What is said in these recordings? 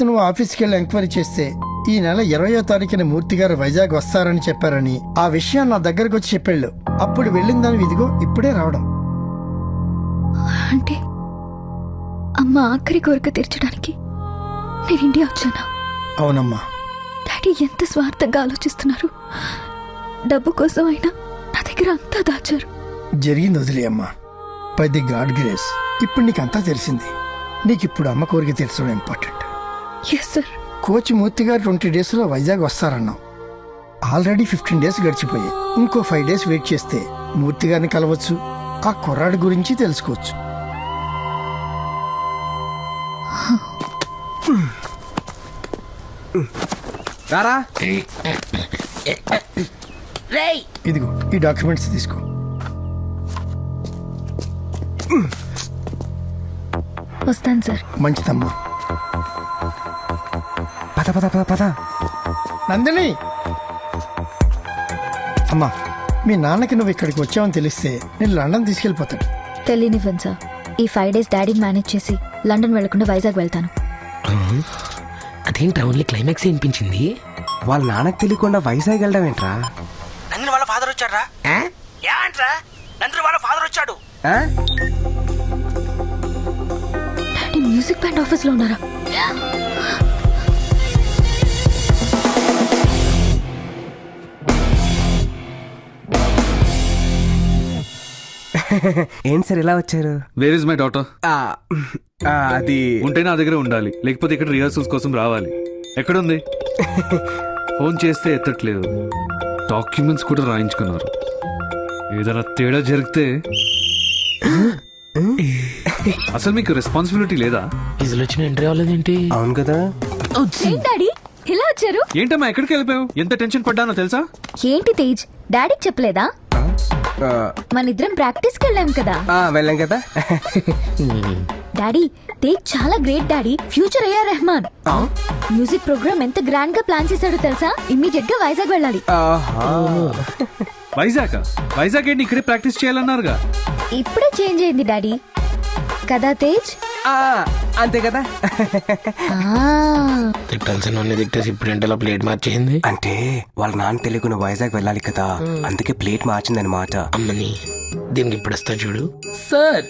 నువ్వు ఆఫీస్కి వెళ్ళి ఎంక్వైరీ చేస్తే ఈ నెల 20వ తారీఖున మూర్తి గారు వైజాగ్ వస్తారని చెప్పారని ఆ విషయం నా దగ్గరకు వచ్చి చెప్పాళ్ళు. అప్పుడు వెళ్ళిందని ఇదిగో ఇప్పుడే రావడం. అంటే అమ్మ ఆఖరి కోరిక తీర్చడానికి నేను ఇండియా వచ్చానా? అవునమ్మా. డాడీ ఎంత స్వార్థంగా ఆలోచిస్తున్నారు. డబ్బు కోసం అయినా నా దగ్గర అంతా దాచారు. జరిగింది వదిలేయమ్మా. బై ది గాడ్ గ్రేస్ ఇప్పుడు నీకంతా తెలిసింది. నీకిప్పుడు అమ్మ కోరిక తీర్చడం important. Yes sir. Coach Murthy గారు 20 డేస్లో వైజాగ్ వస్తారన్నావు. ఆల్రెడీ 15 డేస్ గడిచిపోయాయి. ఇంకో 5 డేస్ వెయిట్ చేస్తే మూర్తి గారిని కలవచ్చు, ఆ కుర్రాడి గురించి తెలుసుకోవచ్చు. ఇదిగో ఈ డాక్యుమెంట్స్ తీసుకో. వస్తాను సార్. మంచిదమ్మా. పద పద పద పద. నందిని అమ్మా, మీ నాన్నకి నువ్వు ఇక్కడికి వచ్చావని తెలిస్తే నేను లండన్ తీసుకెళ్ళిపోతాడు. తెలియనివ్వండి సార్. ఈ 5 డేస్ డాడీని మేనేజ్ చేసి లండన్ వెళ్లకుండా వైజాగ్ వెళ్తాను. అదేంట్రా ఓన్లీ క్లైమాక్స్ వినిపించింది? వాళ్ళ నాన్నకు తెలియకుండా వైజాగ్ వెళ్ళడం ఏంట్రా? నందిని వాళ్ళ ఫాదర్ వచ్చాడ్రా. ఏంట్రా నందిని వాళ్ళ ఫాదర్ వచ్చాడు. డాడీ మ్యూజిక్ బ్యాండ్ ఆఫీస్ లో ఉన్నారా? ఏంటి సార్ ఇలా వచ్చారు? Where is my daughter? అది ఉంటే నా దగ్గర ఉండాలి, లేకపోతే ఇక్కడ రిహర్సల్స్ కోసం రావాలి. ఎక్కడుంది? ఫోన్ చేస్తే ఎత్తట్లేదు. డాక్యుమెంట్స్ కూడా రాయించుకున్నారు. ఏదైనా తేడా జరిగితే అసలు మీకు రెస్పాన్సిబిలిటీ లేదా? ఇదిలో వచ్చిన ఎంట్రీ అవ్వలేదేంటి? అవును కదా. డాడీ ఇలా వచ్చారు? ఏంటమ్మా ఎక్కడికి వెళ్ళిపోయావు? ఎంత టెన్షన్ పడ్డానో తెలుసా? ఏంటి తేజ్, డాడీకి చెప్పలేదా? మన ఇద్దరం ప్రాక్టీస్కి వెళ్ళాం కదా. వెళ్ళాం కదా. డాడీ తేజ్ చాలా great daddy. Future AR Rahman. Music program ఎంత గ్రాండ్ గా ప్లాన్ చేశాడో తెలుసా? ఇమ్మీడియట్ గా వైజాగ్ వెళ్ళాలి. వైజాగ్ ఏంటి, ఇక్కడే ప్రాక్టీస్ చేయాలన్నారుగా. ఇప్పుడే చేంజ్ అయింది డాడీ. కదా తేజ్? అంతే కదా. తిట్టాల్సిన తిట్టేసి ఇప్పుడు ఏంటో ప్లేట్ మార్చేసింది. అంటే వాళ్ళ నాన్న తెలియకుండా వైజాగ్ వెళ్ళాలి కదా, అందుకే ప్లేట్ మార్చిందనమాట. అమ్మని దీనికి ఇప్పుడు వస్తా చూడు. సార్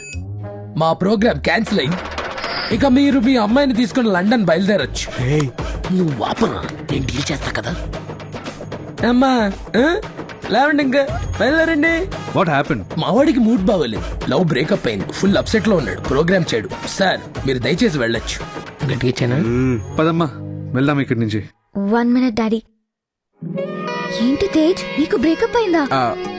మా ప్రోగ్రామ్ క్యాన్సిల్ అయింది. ఇక మీరు మీ అమ్మాయిని తీసుకుని లండన్ బయలుదేరొచ్చు. నువ్వు వాపనా, నేను డీల్ చేస్తా కదా. అమ్మా లేవండి, ఇంకా బయలుదేరండి. What happen? మా వాడికి మూడ్ బాగోలేదు, లవ్ బ్రేకప్ అయింది, ఫుల్ అప్సెట్ లో ఉన్నాడు, ప్రోగ్రామ్ చేయడు. సార్ మీరు దయచేసి వెళ్ళొచ్చు. గట్టిగా పదమ్మా వెళ్దాం ఇక్కడి నుంచి. 1 minute డాడీ. ఏంటి తేజ్, నీకు బ్రేకప్ అయిందా?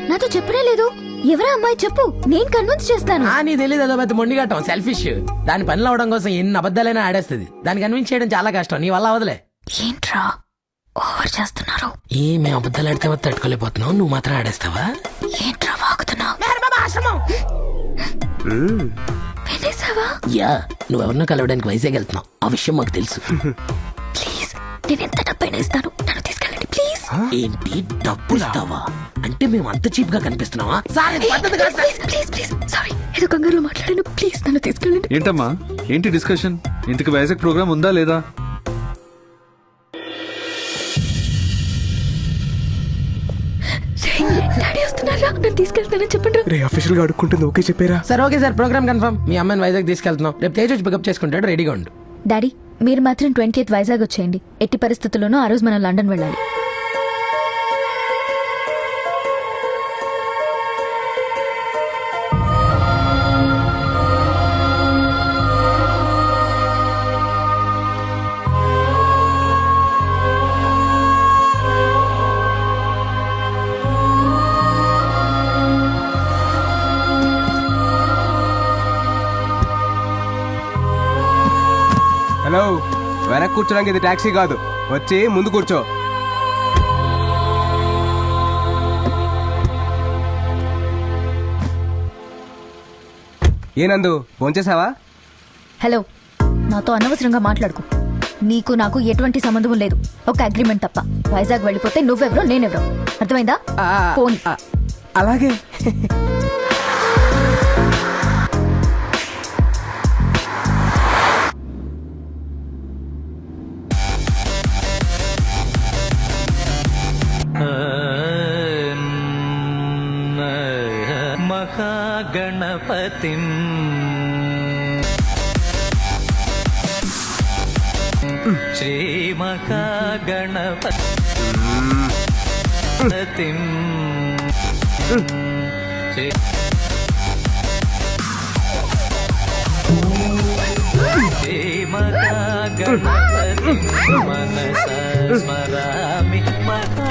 నాతో చెప్పనే లేదు. ఎవరా అమ్మాయి చెప్పు, నేను కన్విన్స్ చేస్తాను. నీ తెలియదు, అదో పెద్ద మొండిగట్టం, సెల్ఫిష్. దాని పనిలో అవడం కోసం ఎన్ని అబద్ధాలైనా ఆడేస్తుంది. దాన్ని కన్విన్స్ చేయడం చాలా కష్టం, నీ వల్ల అవదలే. ఏంట్రా ఓవర్ చేస్తున్నారు? మేము అబద్ధాలు ఆడితే తట్టుకోలేకపోతున్నావు, నువ్వు మాత్రం ఆడేస్తావా? ఏంట్రా వాగుతున్నావు? వినేసావా? యా, నువ్వెవరినో కలవడానికి వైజాగ్ వెళ్తున్నావు, ఆ విషయం మాకు తెలుసు. ప్లీజ్, నేను ఎంత డబ్బైనా ఇస్తాను, నన్ను తీసుకెళ్ళండి ప్లీజ్. ఏంటి డబ్బులు ఇస్తావా? అంటే మేము అంత చీప్ గా కనిపిస్తున్నావా? ప్లీజ్ ప్లీజ్, సారీ ఏదో కంగారులో మాట్లాడాను, ప్లీజ్ నన్ను తీసుకెళ్ళండి. ఏంటమ్మా ఏంటి డిస్కషన్? ఇంతకు వైజాగ్ ప్రోగ్రామ్ ఉందా లేదా? డాడీ వస్తున్నారా, నన్ను తీసుకెళ్తానని చెప్పండి. రే అఫీషియల్ గా అడుక్కుంటుంది, ఓకే చెప్పారా? Sir okay sir, programme confirm. మీ అమ్మాయిని వైజాగ్ తీసుకెళ్తున్నాం, రేపు తేజ్ వచ్చి పికప్ చేసుకుంటాడు, రెడీగా ఉండు. డాడీ మీరు మాత్రం 20th వైజాగ్ వచ్చేయండి. ఎట్టి పరిస్థితుల్లోనూ ఆ రోజు మనం లండన్ వెళ్ళాలి. హలో, వెనక్కి కూర్చోడానికి ఇది టాక్సీ కాదు, వచ్చి ముందు కూర్చో. ఏనందు భోంచేసావా? హలో, నాతో అనవసరంగా మాట్లాడుకో. నీకు నాకు ఎటువంటి సంబంధం లేదు, ఒక అగ్రిమెంట్ తప్ప. వైజాగ్ వెళ్ళిపోతే నువ్వెవరో నేనెవరో, అర్థమైందా? ఫోన్. అలాగే. గణపతిం శ్రీమహా గణపతిం శ్రీమహా గణపతిం మనసా స్మరామి మహా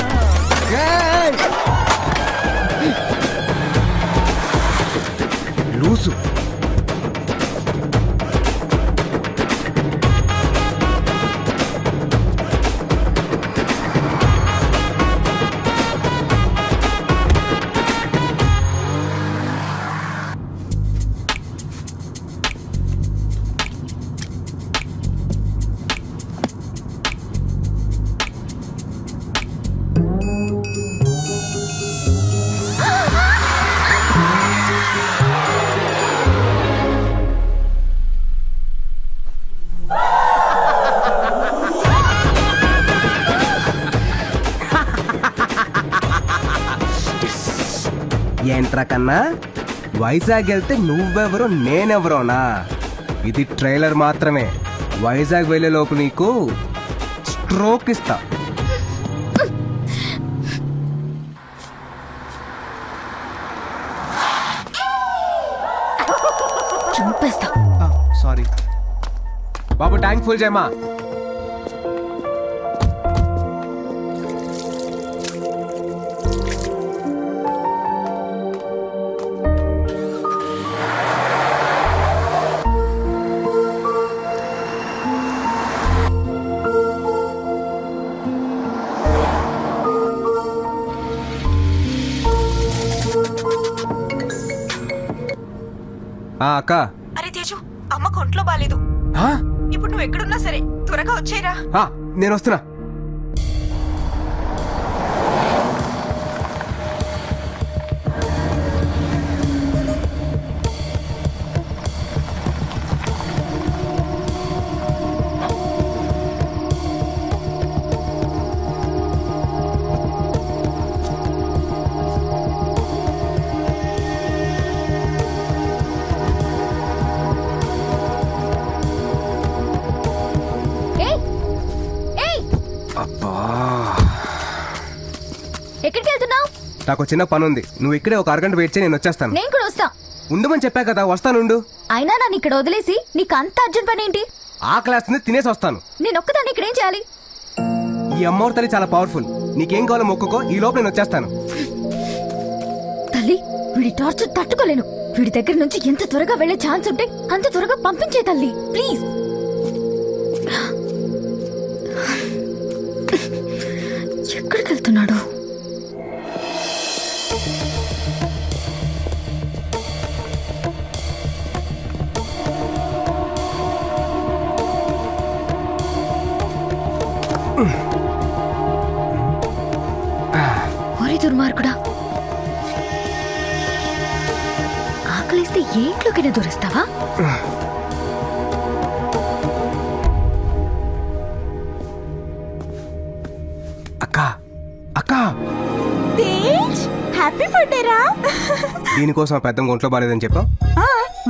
లూసు ఏంట్రా కన్నా వైజాగ్ వెళ్తే నువ్వెవరో నేనెవరోనా? ఇది ట్రైలర్ మాత్రమే. వైజాగ్ వెళ్ళే లోపు నీకు స్ట్రోక్ ఇస్తా. చంపేస్తా. సారీ బాబు, ట్యాంక్ ఫుల్ చేయమా. అక్క, అరే తేజు, అమ్మకు ఒంట్లో బాలేదు. ఇప్పుడు నువ్వు ఎక్కడున్నా సరే త్వరగా వచ్చేరా. నేను వస్తున్నా. ఎక్కడికి వెళ్తున్నావు? నాకు చిన్న పని ఉంది. నువ్వు ఇక్కడే ఒక అరగంట వెయిట్ చేయి, నేను వచ్చేస్తాను. నేను కూడా వస్తా. ఉండమని చెప్పా కదా, వస్తానుండు. అయినా నన్ను ఇక్కడ వదిలేసి నీకు అంత అర్జెంట్ పని ఏంటి? ఆకలేస్తుంది, తినేసి వస్తాను. నేను ఒక్కదాన్ని ఇక్కడేం చేయాలి? ఈ అమ్మవారి తల్లి చాలా పవర్ఫుల్. నీకేం కావాలో మొక్కుకో, ఈ లోపు నేను వచ్చేస్తాను. తల్లి, వీడి టార్చర్ తట్టుకోలేను. వీడి దగ్గర నుంచి ఎంత త్వరగా వెళ్లే ఛాన్స్ ఉంటే అంత త్వరగా పంపించే తల్లి, ప్లీజ్. ఎక్కడికి వెళ్తున్నాడు? ఒరే దుర్మార్గుడా, ఆకలిస్తే ఏ ఇంట్లోకైనా దూరిస్తావా? అక్క అక్క, హ్యాపీ బర్త్డే రా. దీనికోసం ఆ పెద్ద ఒంట్లో బాలేదని చెప్పావు.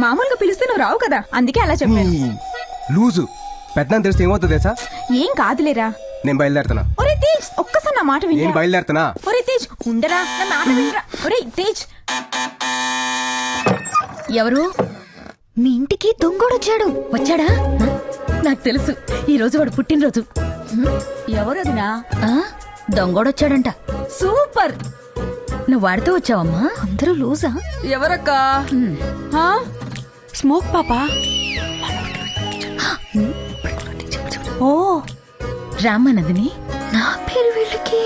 మామూలుగా పిలిస్తే నువ్వు రావు కదా, అందుకే అలా చెప్పాను. లూజు పెద్ద తెలిస్తే ఏమవుతుంది తెలుసా? ఏం కాదులేరా. నేను బయలుదేరుతున్నా. ఒరే తేజ్, ఒక్కసారి నా మాట నేను వినరా. బయలుదేరుతున్నా. ఒరే తేజ్, ఉండరా, నా మాట వినరా. ఒరే తేజ్. ఎవరు? మీ ఇంటికి దొంగోడొచ్చాడు. వచ్చాడా? నాకు తెలుసు, ఈ రోజు వాడు పుట్టినరోజు. ఎవరు అదినా? దొంగోడొచ్చాడంట. సూపర్. నువ్వు వాడితో వచ్చావమ్మా? అందరూ లూజా? ఎవరక్క? స్మోక్ పాపా. ఓ, రామ్మన్నదిని. నా పేరు వీళ్ళకి.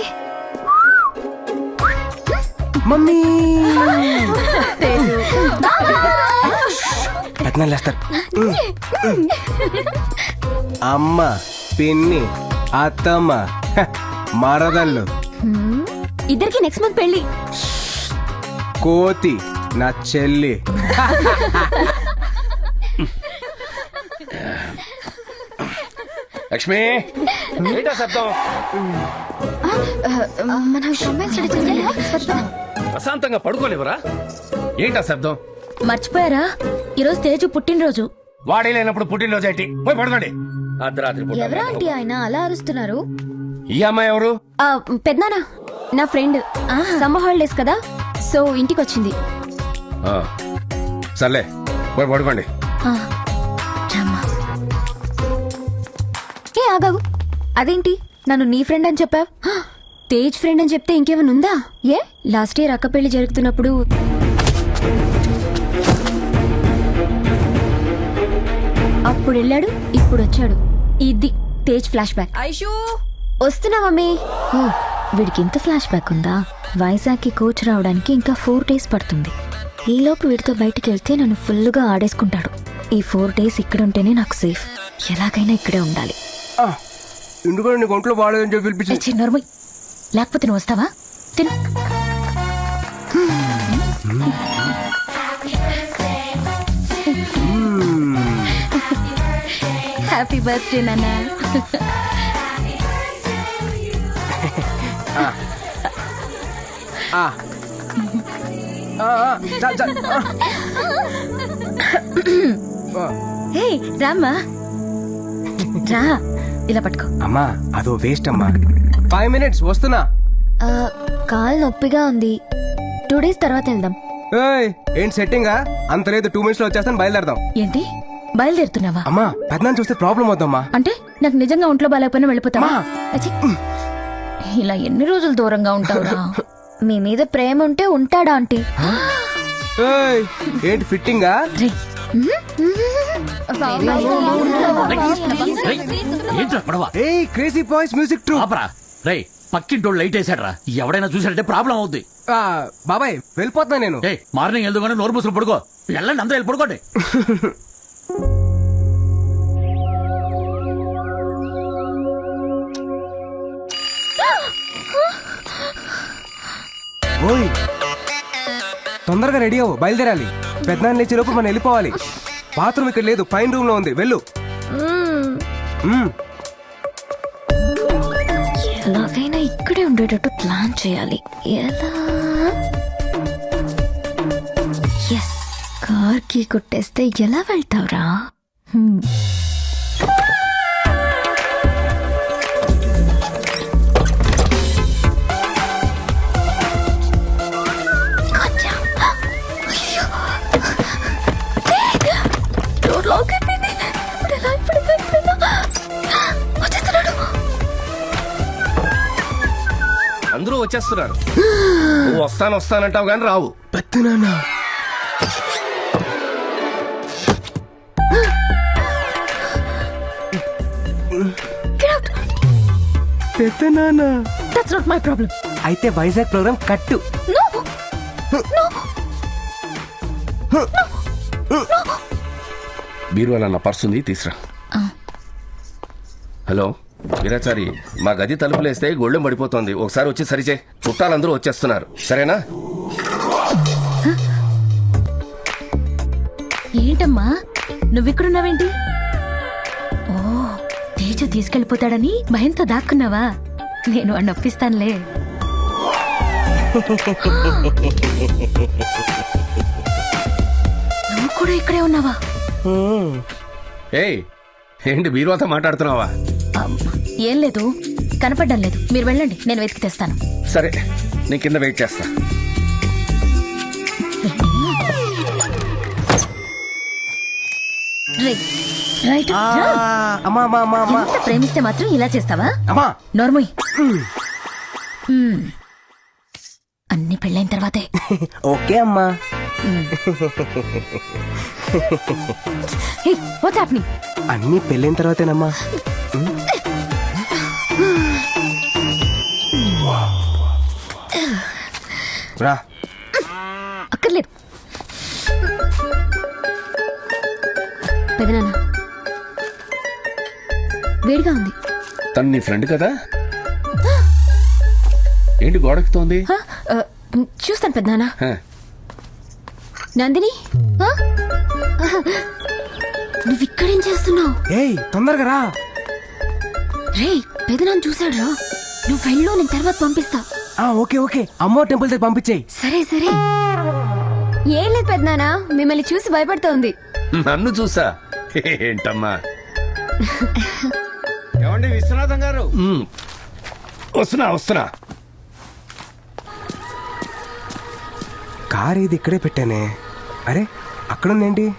మమ్మీ లేస్తారు. అమ్మ, పిన్ని, అత్తమ్మ, మరదళ్ళు. ఇద్దరికి నెక్స్ట్ మంత్ పెళ్లి. కోతి నా చెల్లి. లక్ష్మి, ఏంటా శబ్దం? మన రొమాన్స్ స్టడీ చేయాలి. ప్రశాంతంగా పడుకోలేవరా? ఏంటా శబ్దం? మర్చిపోయారా ఈరోజు తేజు పుట్టినరోజు. వాడే లేనప్పుడు పుట్టినరోజు ఏంటి? పోయి పడుకోండి. అర్ధరాత్రి పూట. ఎవరా ఆంటీ ఆయన అలా అరుస్తున్నారు? ఈ అమ్మాయి ఎవరు? పెద్దనానా నా ఫ్రెండ్. సమ్మర్ హాలిడేస్ కదా, సో ఇంటికి వచ్చింది. ఆ, సర్లే పోయి పడుకోండి. ఏ ఆగాగు, అదేంటి నన్ను నీ ఫ్రెండ్ అని చెప్పావు? తేజ్ ఫ్రెండ్ అని చెప్తే ఇంకేమైనా ఉందా? ఏ లాస్ట్ ఇయర్ అక్క పెళ్లి జరుగుతున్నప్పుడు అప్పుడు వెళ్ళాడు, ఇప్పుడు వచ్చాడు. ఇది తేజ్ ఫ్లాష్ బ్యాక్. ఐషు వస్తున్నా మమ్మీ. ఓ, వీడికి ఇంత ఫ్లాష్ బ్యాక్ ఉందా? వైజాగ్కి కోచ్ రావడానికి ఇంకా 4 days పడుతుంది. ఈలోపు వీడితో బయటికి వెళ్తే నన్ను ఫుల్గా ఆడేసుకుంటాడు. ఈ 4 days ఇక్కడ ఉంటేనే నాకు సేఫ్. ఎలాగైనా ఇక్కడే ఉండాలి. ఎందుకంటే నీకు ఒంట్లో బాగాలేదని చెప్పి పిలిపించి చిన్నోర్మయ్, లేకపోతే నువ్వు వస్తావా? తిను. హ్యాపీ బర్త్డే నాన్న. హే రామ్మా, రా, ఇలా పట్టుకో. అమ్మా అదో వేస్ట్ అమ్మా. 5 minutes వస్తున్నా. కాలు నొప్పిగా ఉంది, 2 days తర్వాత వెళ్దాం. ఏయ్, ఏంటి సెట్టింగా? అంత లేదు, 2 minutes లో వచ్చేస్తాను, బయలుదేరదాం. ఏంటి బయలుదేరుతున్నావా? అమ్మా పెద్దనాన్ని చూస్తే ప్రాబ్లం అవుతామ్మా. అంటే నాకు నిజంగా ఒంట్లో బాగాలేకపోయినా వెళ్ళిపోతావా? అచ్చి, ఇలా ఎన్ని రోజులు దూరంగా ఉంటావురా? మీ మీద ప్రేమ ఉంటే ఉంటాడా ఆంటీ? ఏయ్, ఏంటి ఫిట్టింగా? ఏంట్రా గొడవ? ఏయ్, క్రేజీ బాయ్స్ మ్యూజిక్ ట్రూప్. ఆపరా రే, పక్కింటోళ్ళు లైట్ వేసాడ్రా. ఎవడైనా చూసాడంటే ప్రాబ్లం అవుద్ది. బాబాయ్ వెళ్ళిపోతున్నా నేను. ఏ మార్నింగ్ వెళ్దామని నోరు మూసులు పడుకో. వెళ్ళండి, అందరూ వెళ్ళి పడుకోండి. ఓయ్, తొందరగా రెడీ అవ్వు, బయలుదేరాలి. పెద్దనాన్న లేచే లోపు మనం వెళ్ళిపోవాలి. బాత్రూమ్ ఇక్కడ లేదు, పైన రూమ్ లో ఉంది, వెళ్ళు. ఎలాగైనా ఇక్కడే ఉండేటట్టు ప్లాన్ చేయాలి. ఎలా? ఎస్, కార్ కి కొట్టేస్తే ఎలా వెళ్తావురా? అందరూ వచ్చేస్తున్నారు. నువ్వు వస్తానంటావు కానీ రావు. పెద్దనాన్న, పెద్దనాన్న. That's not my problem. అయితే వైజాగ్ ప్రోగ్రామ్ కట్టు. బీరువాల నా పర్సు ఉంది, తీసురా. హలో వీరాచారి, మా గది తలుపులేస్తే గొళ్ళెం పడిపోతుంది. ఒకసారి వచ్చి సరిచే, చుట్టాలందరూ వచ్చేస్తున్నారు, సరేనా? ఏంటమ్మా నువ్విక్కడున్నావేంటి? ఓ, తేజు తీసుకెళ్ళిపోతాడని భయంతో దాక్కున్నావా? నేను వాడిని ఒప్పిస్తానులే. నువ్వు కూడా ఇక్కడే ఉన్నావా? ఏయ్, ఏంటి బీరువాతో మాట్లాడుతున్నావా? ఏం లేదు, కనపడ్డం లేదు. మీరు వెళ్ళండి, నేను వెతికి తెస్తాను. సరే, నీ కింద వెయిట్ చేస్తా. ఎంత ప్రేమిస్తే మాత్రం ఇలా చేస్తావా? నోర్మోయ్, అన్ని పెళ్ళైన తర్వాతే. ఓకే అమ్మా. What's happening? అన్ని పెళ్ళైన తర్వాతేనమ్మా. రా. అక్కర్లేదు. పెదనాన్న, వేడిగా ఉంది. తను నీ ఫ్రెండ్ కదా? ఏంటి గోడెక్కుతోంది? చూస్తాను పెదనాన్న. నందిని, నువ్వు ఇక్కడేం చేస్తున్నావు? ఏయ్, తొందరగా రా. రే, పెదనాన్న చూసాడు రా. నువ్వు వెళ్ళు, నేను తర్వాత పంపిస్తా. ఓకే ఓకే, అమ్మో టెంపుల్ దగ్గర పంపించేయి. సరే సరే. ఏం లేదు పెద్దనానా, మిమ్మల్ని చూసి భయపడుతోంది. నన్ను చూసా ఏంటమ్మా? ఏమండి విశ్వనాథం గారు? వస్తున్నా. కార్ ఇది ఇక్కడే పెట్టానే. అరే అక్కడుందేంటి?